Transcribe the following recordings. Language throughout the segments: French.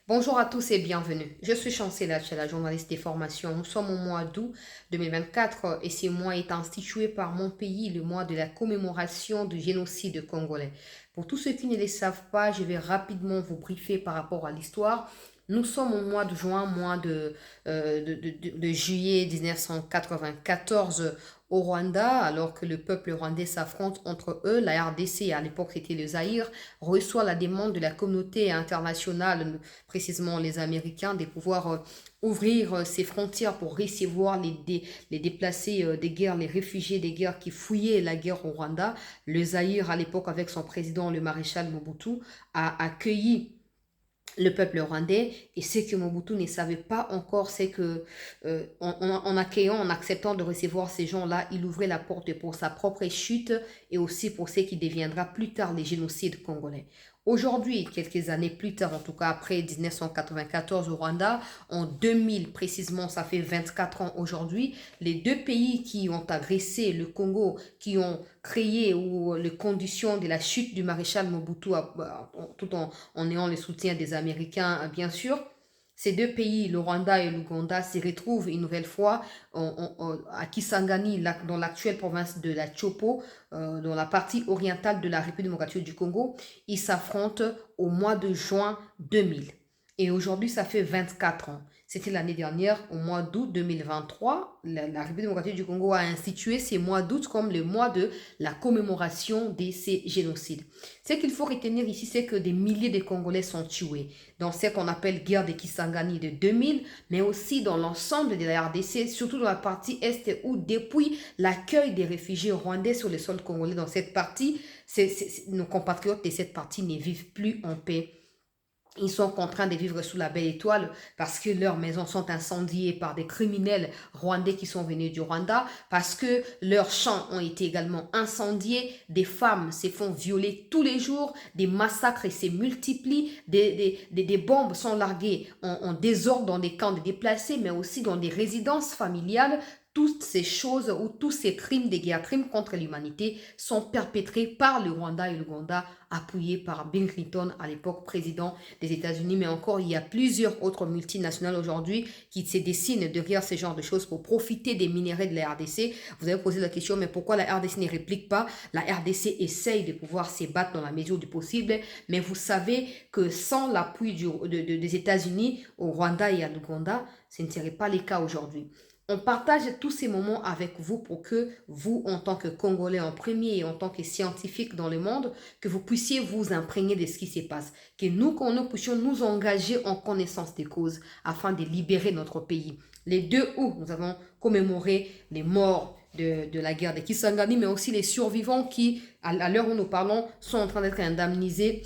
Bonjour à tous et bienvenue. Je suis Chancela, la journaliste des formations. Nous sommes au mois d'août 2024 et ce mois est institué par mon pays, le mois de la commémoration du génocide congolais. Pour tous ceux qui ne le savent pas, je vais rapidement vous briefer par rapport à l'histoire. Nous sommes au mois de juin, mois de juillet 1994 au Rwanda, alors que le peuple rwandais s'affronte entre eux. La RDC, à l'époque c'était le Zaïre, reçoit la demande de la communauté internationale, précisément les Américains, de pouvoir ouvrir ses frontières pour recevoir les déplacés des guerres, les réfugiés des guerres qui fouillaient la guerre au Rwanda. Le Zaïre, à l'époque, avec son président, le maréchal Mobutu, a accueilli le peuple rwandais. Et ce que Mobutu ne savait pas encore, c'est que en accueillant, en acceptant de recevoir ces gens-là, il ouvrait la porte pour sa propre chute et aussi pour ce qui deviendra plus tard les génocides congolais. Aujourd'hui, quelques années plus tard, en tout cas après 1994 au Rwanda, en 2000 précisément, ça fait 24 ans aujourd'hui, les deux pays qui ont agressé le Congo, qui ont créé ou les conditions de la chute du maréchal Mobutu, tout en ayant le soutien des Américains, bien sûr. Ces deux pays, le Rwanda et l'Ouganda, se retrouvent une nouvelle fois à Kisangani, dans l'actuelle province de la Chopo, dans la partie orientale de la République démocratique du Congo. Ils s'affrontent au mois de juin 2000. Et aujourd'hui, ça fait 24 ans. C'était l'année dernière, au mois d'août 2023, la République démocratique du Congo a institué ces mois d'août comme le mois de la commémoration de ces génocides. Ce qu'il faut retenir ici, c'est que des milliers de Congolais sont tués dans ce qu'on appelle guerre de Kisangani de 2000, mais aussi dans l'ensemble de la RDC, surtout dans la partie Est où depuis l'accueil des réfugiés rwandais sur le sol congolais dans cette partie, nos compatriotes de cette partie ne vivent plus en paix. Ils sont contraints de vivre sous la belle étoile parce que leurs maisons sont incendiées par des criminels rwandais qui sont venus du Rwanda, parce que leurs champs ont été également incendiés, des femmes se font violer tous les jours, des massacres se multiplient, des bombes sont larguées en désordre dans des camps de déplacés, mais aussi dans des résidences familiales. Toutes ces choses ou tous ces crimes de guerre, crimes contre l'humanité sont perpétrés par le Rwanda et l'Ouganda, appuyés par Bill Clinton, à l'époque président des États-Unis. Mais encore, il y a plusieurs autres multinationales aujourd'hui qui se dessinent derrière ce genre de choses pour profiter des minéraux de la RDC. Vous avez posé la question, mais pourquoi la RDC ne réplique pas? La RDC essaye de pouvoir se battre dans la mesure du possible, mais vous savez que sans l'appui des États-Unis au Rwanda et à l'Ouganda, ce ne serait pas le cas aujourd'hui. On partage tous ces moments avec vous pour que vous, en tant que Congolais en premier et en tant que scientifiques dans le monde, que vous puissiez vous imprégner de ce qui se passe. Que nous puissions nous engager en connaissance des causes afin de libérer notre pays. Les 2 août, nous avons commémoré les morts de la guerre de Kisangani, mais aussi les survivants qui, à l'heure où nous parlons, sont en train d'être indemnisés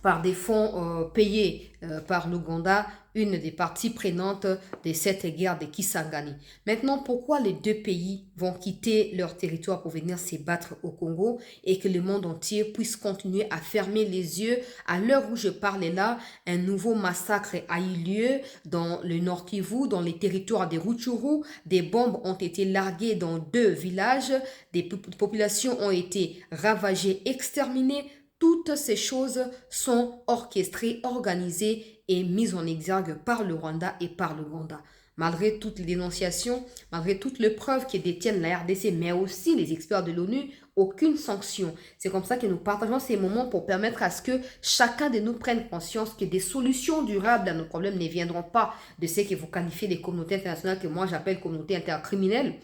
par des fonds payés par l'Ouganda, une des parties prenantes de cette guerre de Kisangani. Maintenant, pourquoi les deux pays vont quitter leur territoire pour venir se battre au Congo et que le monde entier puisse continuer à fermer les yeux? À l'heure où je parle là, un nouveau massacre a eu lieu dans le Nord Kivu, dans les territoires des Rutshuru. Des bombes ont été larguées dans 2 villages, des populations ont été ravagées, exterminées. Toutes ces choses sont orchestrées, organisées et mises en exergue par le Rwanda et par l'Ouganda. Malgré toutes les dénonciations, malgré toutes les preuves qui détiennent la RDC, mais aussi les experts de l'ONU, aucune sanction. C'est comme ça que nous partageons ces moments pour permettre à ce que chacun de nous prenne conscience que des solutions durables à nos problèmes ne viendront pas de ce que vous qualifiez des communautés internationales, que moi j'appelle communautés intercriminelles.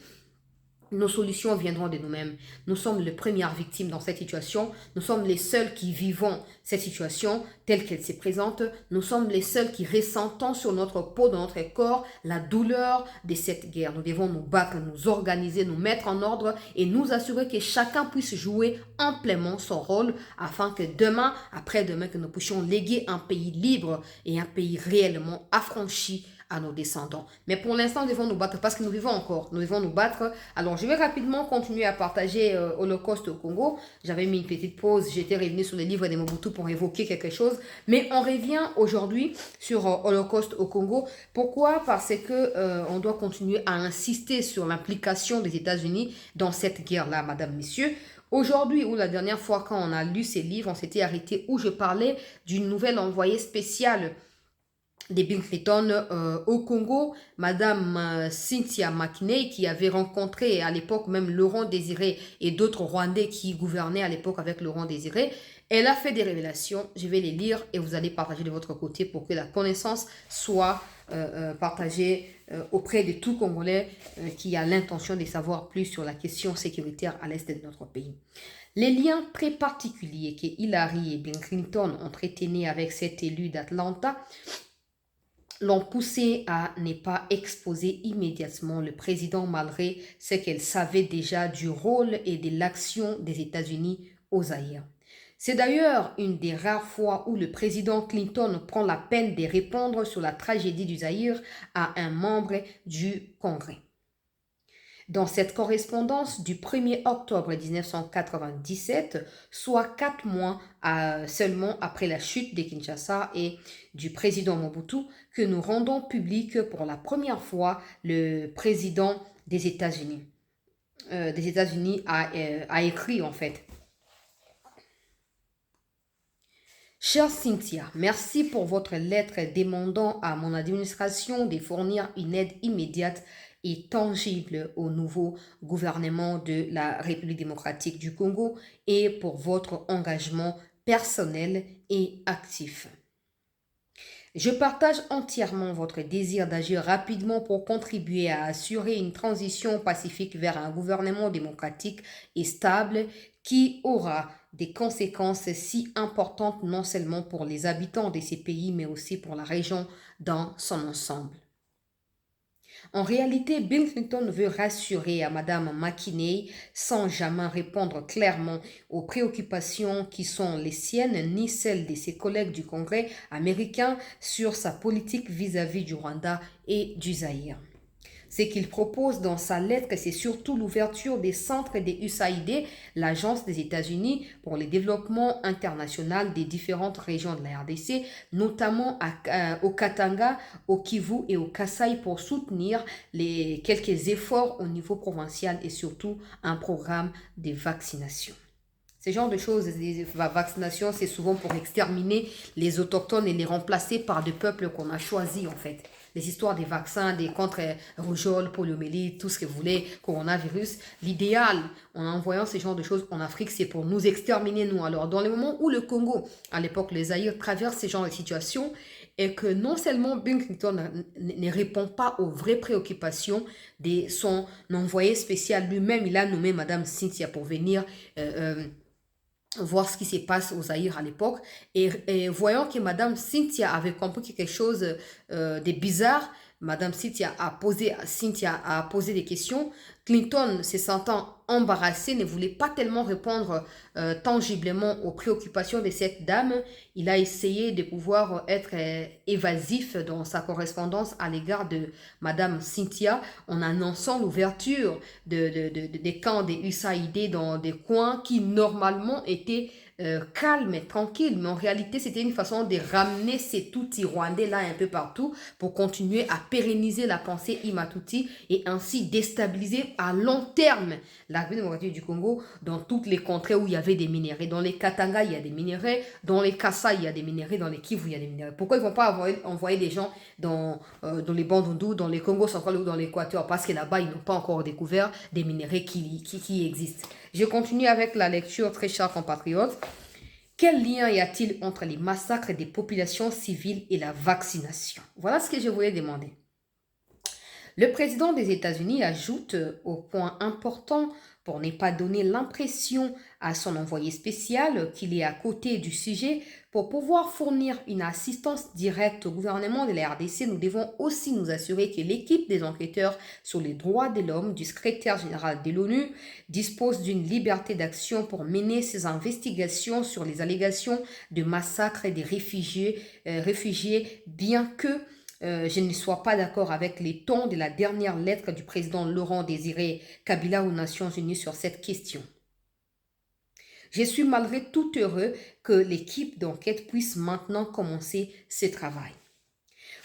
Nos solutions viendront de nous-mêmes. Nous sommes les premières victimes dans cette situation. Nous sommes les seuls qui vivons cette situation telle qu'elle se présente. Nous sommes les seuls qui ressentons sur notre peau, dans notre corps, la douleur de cette guerre. Nous devons nous battre, nous organiser, nous mettre en ordre et nous assurer que chacun puisse jouer amplement son rôle afin que demain, après-demain, que nous puissions léguer un pays libre et un pays réellement affranchi à nos descendants. Mais pour l'instant, nous devons nous battre parce que nous vivons encore. Nous devons nous battre. Alors, je vais rapidement continuer à partager Holocauste au Congo. J'avais mis une petite pause. J'étais revenu sur les livres de Mobutu pour évoquer quelque chose. Mais on revient aujourd'hui sur Holocauste au Congo. Pourquoi? Parce que on doit continuer à insister sur l'implication des États-Unis dans cette guerre-là, madame, messieurs. Aujourd'hui, ou la dernière fois quand on a lu ces livres, on s'était arrêté où je parlais d'une nouvelle envoyée spéciale de Bill Clinton au Congo, Madame Cynthia McKinney, qui avait rencontré à l'époque même Laurent Désiré et d'autres Rwandais qui gouvernaient à l'époque avec Laurent Désiré, elle a fait des révélations. Je vais les lire et vous allez partager de votre côté pour que la connaissance soit partagée auprès de tout Congolais qui a l'intention de savoir plus sur la question sécuritaire à l'est de notre pays. Les liens très particuliers que Hillary et Bill Clinton ont entretenus avec cet élu d'Atlanta l'ont poussé à ne pas exposer immédiatement le président malgré ce qu'elle savait déjà du rôle et de l'action des États-Unis au Zaïre. C'est d'ailleurs une des rares fois où le président Clinton prend la peine de répondre sur la tragédie du Zaïre à un membre du Congrès. Dans cette correspondance du 1er octobre 1997, soit 4 mois seulement après la chute de Kinshasa et du président Mobutu, que nous rendons public pour la première fois le président des États-Unis. A écrit en fait. Chère Cynthia, merci pour votre lettre demandant à mon administration de fournir une aide immédiate et tangible au nouveau gouvernement de la République démocratique du Congo et pour votre engagement personnel et actif. Je partage entièrement votre désir d'agir rapidement pour contribuer à assurer une transition pacifique vers un gouvernement démocratique et stable qui aura des conséquences si importantes non seulement pour les habitants de ces pays mais aussi pour la région dans son ensemble. En réalité, Bill Clinton veut rassurer à Madame McKinney sans jamais répondre clairement aux préoccupations qui sont les siennes ni celles de ses collègues du Congrès américain sur sa politique vis-à-vis du Rwanda et du Zaïre. Ce qu'il propose dans sa lettre, c'est surtout l'ouverture des centres des USAID, l'Agence des États-Unis pour le développement international des différentes régions de la RDC, notamment au Katanga, au Kivu et au Kasaï pour soutenir quelques efforts au niveau provincial et surtout un programme de vaccination. Ce genre de choses, les vaccinations, c'est souvent pour exterminer les autochtones et les remplacer par des peuples qu'on a choisis en fait. Les histoires des vaccins, des contre rougeole, poliomyélite, tout ce que vous voulez, coronavirus. L'idéal en envoyant ce genre de choses en Afrique, c'est pour nous exterminer nous. Alors, dans le moment où le Congo, à l'époque, les Zaïre, traverse ce genre de situation, et que non seulement Bill Clinton ne répond pas aux vraies préoccupations de son envoyé spécial lui-même, il a nommé Madame Cynthia pour venir voir ce qui se passe aux Zaïre à l'époque. Et voyant que Madame Cynthia avait compris quelque chose de bizarre, Madame Cynthia a posé des questions. Clinton, se sentant embarrassé, ne voulait pas tellement répondre tangiblement aux préoccupations de cette dame. Il a essayé de pouvoir être évasif dans sa correspondance à l'égard de Madame Cynthia en annonçant l'ouverture des camps des USAID dans des coins qui normalement étaient calme et tranquille, mais en réalité c'était une façon de ramener ces Tutsis rwandais là un peu partout pour continuer à pérenniser la pensée Imatuti et ainsi déstabiliser à long terme la République démocratique du Congo dans toutes les contrées où il y avait des minéraux. Dans les Katanga il y a des minéraux, dans les Kassai il y a des minéraux, dans les Kivu il y a des minéraux. Pourquoi ils ne vont pas envoyer des gens dans les Bandundu, dans les Congo central ou dans l'Équateur? Parce que là-bas ils n'ont pas encore découvert des minéraux qui existent. Je continue avec la lecture, très chers compatriotes. Quel lien y a-t-il entre les massacres des populations civiles et la vaccination? Voilà ce que je voulais demander. Le président des États-Unis ajoute au point important pour ne pas donner l'impression à son envoyé spécial qu'il est à côté du sujet. Pour pouvoir fournir une assistance directe au gouvernement de la RDC, nous devons aussi nous assurer que l'équipe des enquêteurs sur les droits de l'homme du secrétaire général de l'ONU dispose d'une liberté d'action pour mener ses investigations sur les allégations de massacre des réfugiés, bien que je ne sois pas d'accord avec les tons de la dernière lettre du président Laurent Désiré Kabila aux Nations Unies sur cette question. Je suis malgré tout heureux que l'équipe d'enquête puisse maintenant commencer ce travail.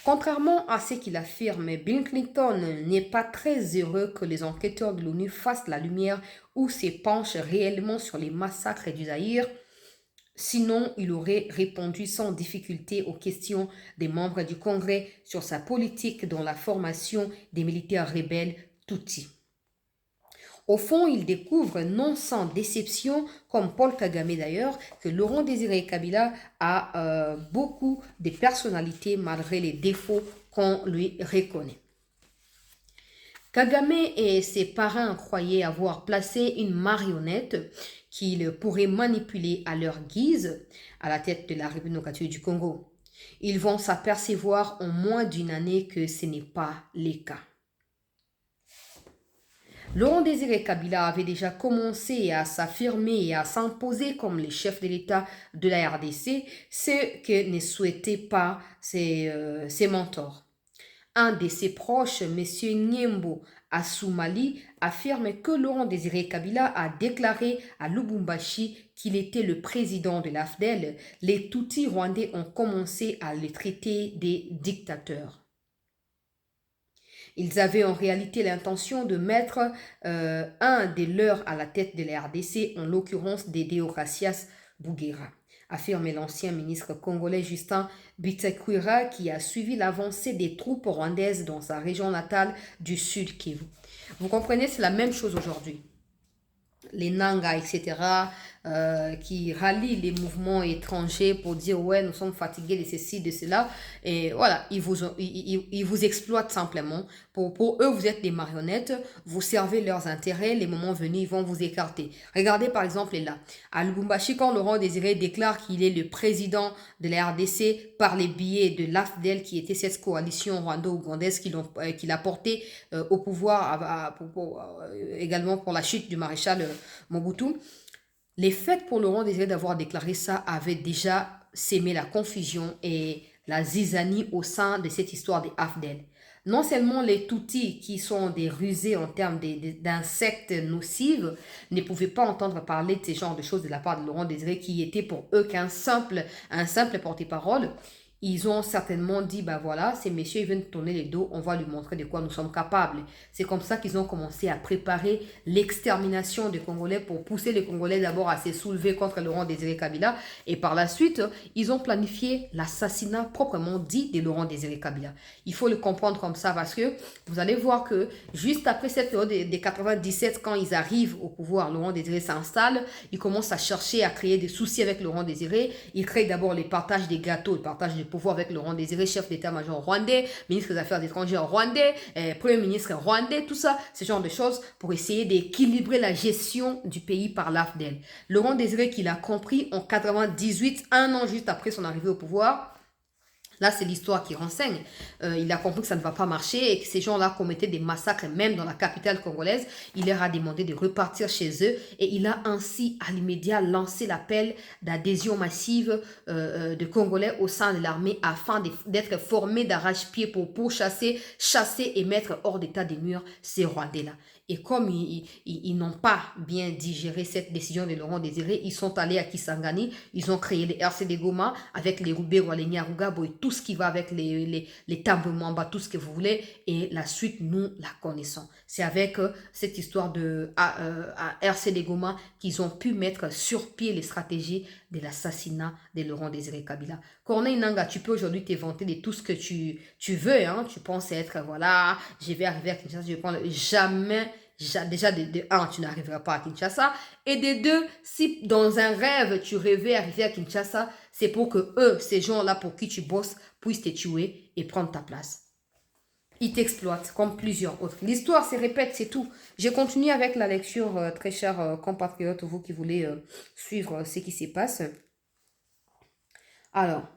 Contrairement à ce qu'il affirme, Bill Clinton n'est pas très heureux que les enquêteurs de l'ONU fassent la lumière ou se penchent réellement sur les massacres du Zaïre. Sinon, il aurait répondu sans difficulté aux questions des membres du Congrès sur sa politique dans la formation des militaires rebelles Tutsis. Au fond, il découvre, non sans déception, comme Paul Kagame d'ailleurs, que Laurent Désiré Kabila a beaucoup de personnalités malgré les défauts qu'on lui reconnaît. Kagame et ses parents croyaient avoir placé une marionnette qu'ils pourraient manipuler à leur guise à la tête de la République démocratique du Congo. Ils vont s'apercevoir en moins d'une année que ce n'est pas le cas. Laurent Désiré Kabila avait déjà commencé à s'affirmer et à s'imposer comme le chef de l'État de la RDC, ce que ne souhaitaient pas ses mentors. Un de ses proches, M. Nyembo Assoumali, affirme que Laurent Désiré Kabila a déclaré à Lubumbashi qu'il était le président de l'AFDEL. Les Tutsis rwandais ont commencé à le traiter des dictateurs. Ils avaient en réalité l'intention de mettre un des leurs à la tête de la RDC, en l'occurrence Deogracias Bouguera, affirme l'ancien ministre congolais Justin Bitakwira, qui a suivi l'avancée des troupes rwandaises dans sa région natale du Sud Kivu. Vous comprenez, c'est la même chose aujourd'hui. Les Nanga, etc., qui rallient les mouvements étrangers pour dire ouais, nous sommes fatigués de ceci, de cela, et voilà, ils vous exploitent simplement. Pour eux, vous êtes des marionnettes, vous servez leurs intérêts, les moments venus, ils vont vous écarter. Regardez par exemple là, à Lubumbashi, quand Laurent Désiré déclare qu'il est le président de la RDC par les billets de l'AFDEL, qui était cette coalition rwando-ougandaise qui l'a porté au pouvoir également pour la chute du maréchal Mobutu. Les faits pour Laurent Désiré d'avoir déclaré ça avaient déjà sémé la confusion et la zizanie au sein de cette histoire des AFDEL. Non seulement les Tutsis, qui sont des rusés en termes d'insectes nocives, ne pouvaient pas entendre parler de ce genre de choses de la part de Laurent Désiré, qui était pour eux qu'un simple porte-parole. Ils ont certainement dit, ben voilà, ces messieurs, ils viennent tourner les dos, on va lui montrer de quoi nous sommes capables. C'est comme ça qu'ils ont commencé à préparer l'extermination des Congolais pour pousser les Congolais d'abord à se soulever contre Laurent Désiré Kabila. Et par la suite, ils ont planifié l'assassinat proprement dit de Laurent Désiré Kabila. Il faut le comprendre comme ça parce que vous allez voir que juste après cette période des 97, quand ils arrivent au pouvoir, Laurent Désiré s'installe, ils commencent à chercher à créer des soucis avec Laurent Désiré. Ils créent d'abord les partages des gâteaux, le partage des pouvoir avec Laurent Désiré, chef d'état-major rwandais, ministre des Affaires étrangères rwandais, premier ministre rwandais, tout ça, ce genre de choses pour essayer d'équilibrer la gestion du pays par l'AFDEL. Laurent Désiré, qu'il a compris en 98, un an juste après son arrivée au pouvoir. Là, c'est l'histoire qui renseigne. Il a compris que ça ne va pas marcher et que ces gens-là commettaient des massacres même dans la capitale congolaise. Il leur a demandé de repartir chez eux et il a ainsi à l'immédiat lancé l'appel d'adhésion massive de Congolais au sein de l'armée afin d'être formés d'arrache-pied pour chasser et mettre hors d'état des murs ces Rwandais-là. Et comme ils n'ont pas bien digéré cette décision de Laurent Désiré, ils sont allés à Kisangani, ils ont créé les RCD Goma avec les Rubero, les Nyarugabo et tout ce qui va avec les Tambemamba, tout ce que vous voulez. Et la suite, nous la connaissons. C'est avec cette histoire de RCD Goma qu'ils ont pu mettre sur pied les stratégies de l'assassinat de Laurent Désiré Kabila. Corneille Nangaa, tu peux aujourd'hui te vanter de tout ce que tu veux. Hein? Tu penses être, voilà, je vais arriver à Kinshasa, je vais prendre jamais. Déjà, de un, tu n'arriveras pas à Kinshasa. Et de deux, si dans un rêve, tu rêvais arriver à Kinshasa, c'est pour que eux, ces gens-là pour qui tu bosses, puissent te tuer et prendre ta place. Ils t'exploitent comme plusieurs autres. L'histoire se répète, c'est tout. Je continue avec la lecture, très chers compatriotes, vous qui voulez suivre ce qui se passe. Alors,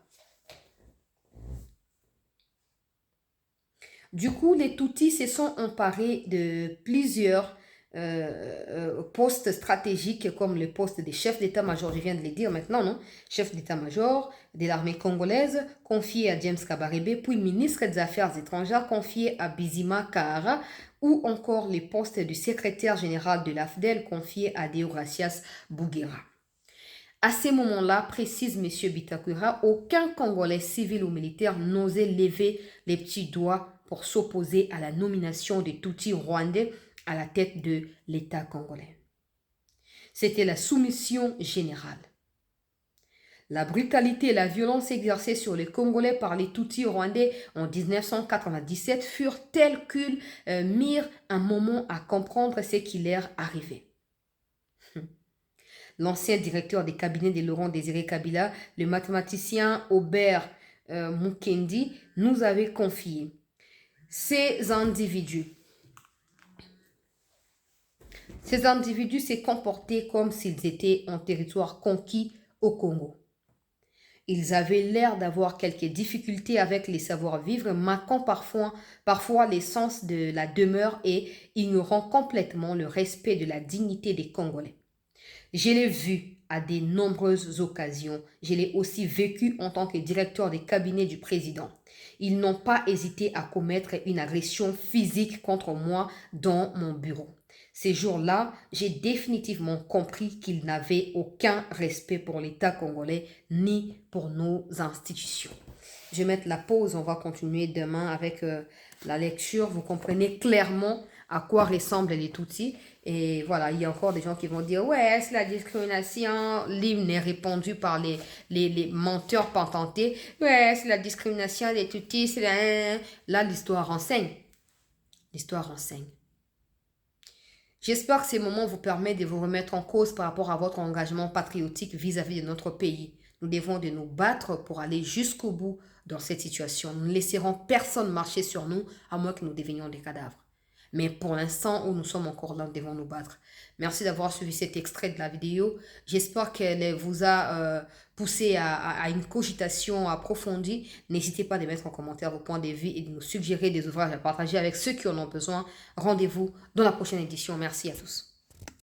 du coup, les Tutsis se sont emparés de plusieurs postes stratégiques comme le poste de chef d'état-major, je viens de le dire maintenant, non? Chef d'état-major de l'armée congolaise, confié à James Kabarebe, puis ministre des Affaires étrangères, confié à Bizima Kahara, ou encore les postes du secrétaire général de l'AFDEL, confié à Deogracias Bouguera. À ces moments-là, précise M. Bitakwira, aucun Congolais civil ou militaire n'osait lever les petits doigts pour s'opposer à la nomination des Tutsis rwandais à la tête de l'État congolais. C'était la soumission générale. La brutalité et la violence exercées sur les Congolais par les Tutsis rwandais en 1997 furent telles qu'ils mirent un moment à comprendre ce qui leur arrivait. L'ancien directeur des cabinets de Laurent Désiré Kabila, le mathématicien Aubert Mukendi, nous avait confié. Ces individus s'est comportés comme s'ils étaient en territoire conquis au Congo. Ils avaient l'air d'avoir quelques difficultés avec les savoir-vivre, manquant parfois l'essence de la demeure et ignorant complètement le respect de la dignité des Congolais. Je l'ai vu à de nombreuses occasions. Je l'ai aussi vécu en tant que directeur des cabinets du président. Ils n'ont pas hésité à commettre une agression physique contre moi dans mon bureau. Ces jours-là, j'ai définitivement compris qu'ils n'avaient aucun respect pour l'État congolais ni pour nos institutions. Je vais mettre la pause, on va continuer demain avec la lecture. Vous comprenez clairement à quoi ressemblent les Tutsis. Et voilà, il y a encore des gens qui vont dire, ouais, c'est la discrimination. L'hymne est répandu par les menteurs patentés. Ouais, c'est la discrimination des Tutsis. C'est la... Là, l'histoire enseigne. L'histoire enseigne. J'espère que ces moments vous permettent de vous remettre en cause par rapport à votre engagement patriotique vis-à-vis de notre pays. Nous devons de nous battre pour aller jusqu'au bout dans cette situation. Nous ne laisserons personne marcher sur nous à moins que nous devenions des cadavres. Mais pour l'instant où nous sommes encore là, nous devons nous battre. Merci d'avoir suivi cet extrait de la vidéo. J'espère qu'elle vous a poussé à une cogitation approfondie. N'hésitez pas à mettre en commentaire vos points de vue et de nous suggérer des ouvrages à partager avec ceux qui en ont besoin. Rendez-vous dans la prochaine édition. Merci à tous.